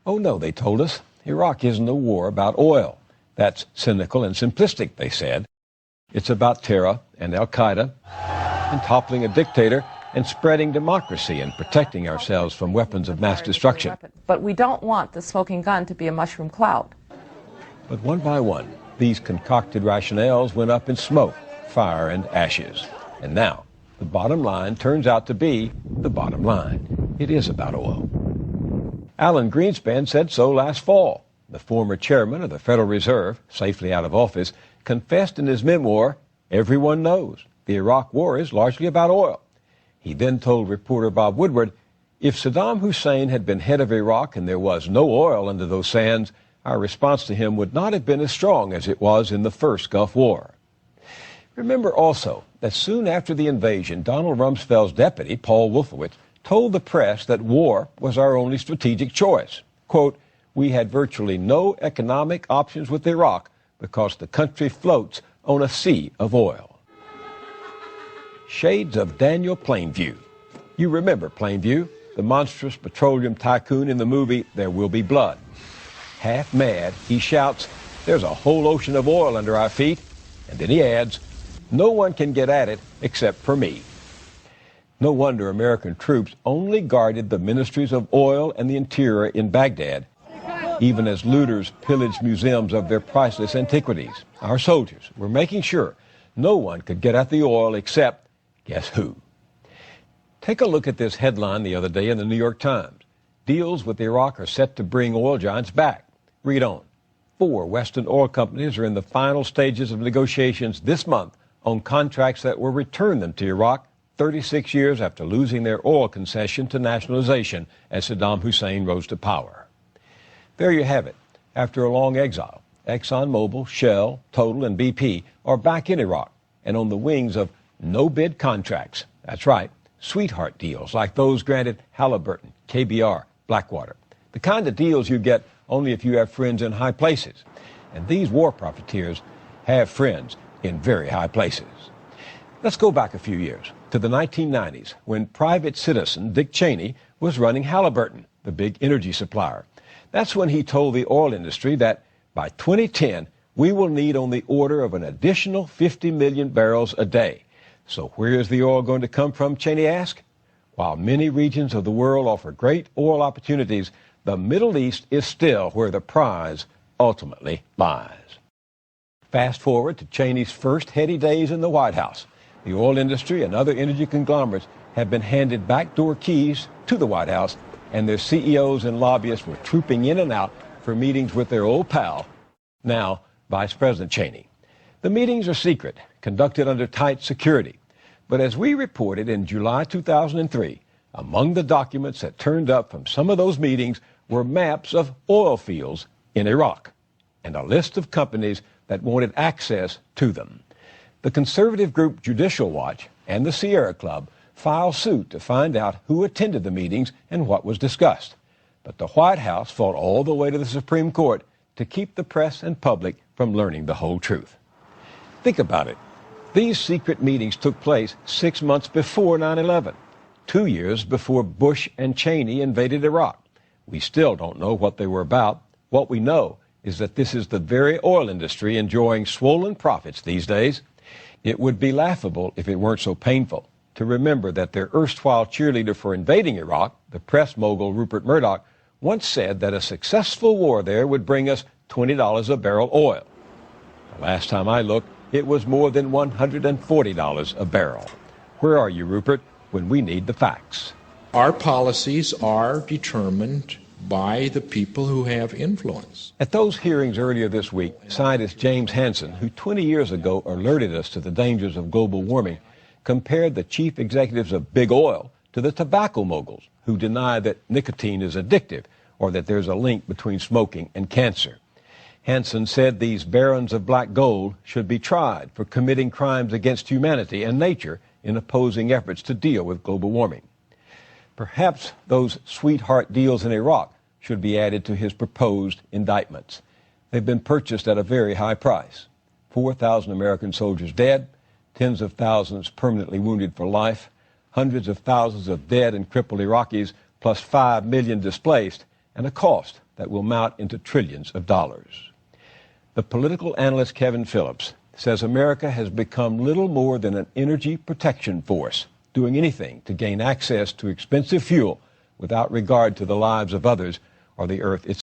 Oh no, they told us. Iraq isn't a war about oil. That's cynical and simplistic, they said. It's about terror and Al-Qaeda and toppling a dictator and spreading democracy and protecting ourselves from weapons of mass destruction. But we don't want the smoking gun to be a mushroom cloud. But one by one, these concocted rationales went up in smoke, fire, and ashes. And now, the bottom line turns out to be the bottom line. It is about oil. Alan Greenspan said so last fall. The former chairman of the Federal Reserve, safely out of office, confessed in his memoir, "Everyone knows the Iraq War is largely about oil." He then told reporter Bob Woodward, if Saddam Hussein had been head of Iraq and there was no oil under those sands, our response to him would not have been as strong as it was in the first Gulf War. Remember also that soon after the invasion, Donald Rumsfeld's deputy, Paul Wolfowitz, told the press that war was our only strategic choice. Quote, "We had virtually no economic options with Iraq because the country floats on a sea of oil." Shades of Daniel Plainview. You remember Plainview, the monstrous petroleum tycoon in the movie There Will Be Blood. Half mad, he shouts, "There's a whole ocean of oil under our feet." And then he adds, "No one can get at it except for me." No wonder American troops only guarded the ministries of oil and the interior in Baghdad, even as looters pillaged museums of their priceless antiquities. Our soldiers were making sure no one could get at the oil except, guess who? Take a look at this headline the other day in the New York Times. Deals with Iraq are set to bring oil giants back. Read on. 4 Western oil companies are in the final stages of negotiations this month on contracts that will return them to Iraq 36 years after losing their oil concession to nationalization as Saddam Hussein rose to power. There you have it. After a long exile, ExxonMobil, Shell, Total, and BP are back in Iraq and on the wings of no-bid contracts. That's right, sweetheart deals like those granted Halliburton, KBR, Blackwater. The kind of deals you get only if you have friends in high places. And these war profiteers have friends in very high places. Let's go back a few years to the 1990s when private citizen Dick Cheney was running Halliburton, the big energy supplier. That's when he told the oil industry that by 2010, we will need on the order of an additional 50 million barrels a day. So where is the oil going to come from, Cheney asked? While many regions of the world offer great oil opportunities, the Middle East is still where the prize ultimately lies. Fast forward to Cheney's first heady days in the White House. The oil industry and other energy conglomerates have been handed backdoor keys to the White House, and their CEOs and lobbyists were trooping in and out for meetings with their old pal, now Vice President Cheney. The meetings are secret, conducted under tight security. But as we reported in July 2003, among the documents that turned up from some of those meetings were maps of oil fields in Iraq and a list of companies that wanted access to them. The conservative group Judicial Watch and the Sierra Club filed suit to find out who attended the meetings and what was discussed. But the White House fought all the way to the Supreme Court to keep the press and public from learning the whole truth. Think about it. These secret meetings took place 6 months before 9/11, 2 years before Bush and Cheney invaded Iraq. We still don't know what they were about. What we know is that this is the very oil industry enjoying swollen profits these days. It would be laughable if it weren't so painful to remember that their erstwhile cheerleader for invading Iraq, the press mogul Rupert Murdoch, once said that a successful war there would bring us $20 a barrel oil. The last time I looked, it was more than $140 a barrel. Where are you, Rupert, when we need the facts? Our policies are determined by the people who have influence. At those hearings earlier this week, scientist James Hansen, who 20 years ago alerted us to the dangers of global warming, compared the chief executives of big oil to the tobacco moguls who deny that nicotine is addictive or that there's a link between smoking and cancer. Hansen said these barons of black gold should be tried for committing crimes against humanity and nature in opposing efforts to deal with global warming. Perhaps those sweetheart deals in Iraq should be added to his proposed indictments. They've been purchased at a very high price. 4,000 American soldiers dead, tens of thousands permanently wounded for life, hundreds of thousands of dead and crippled Iraqis, plus 5 million displaced, and a cost that will mount into trillions of dollars. The political analyst Kevin Phillips says America has become little more than an energy protection force, doing anything to gain access to expensive fuel without regard to the lives of others or the earth itself.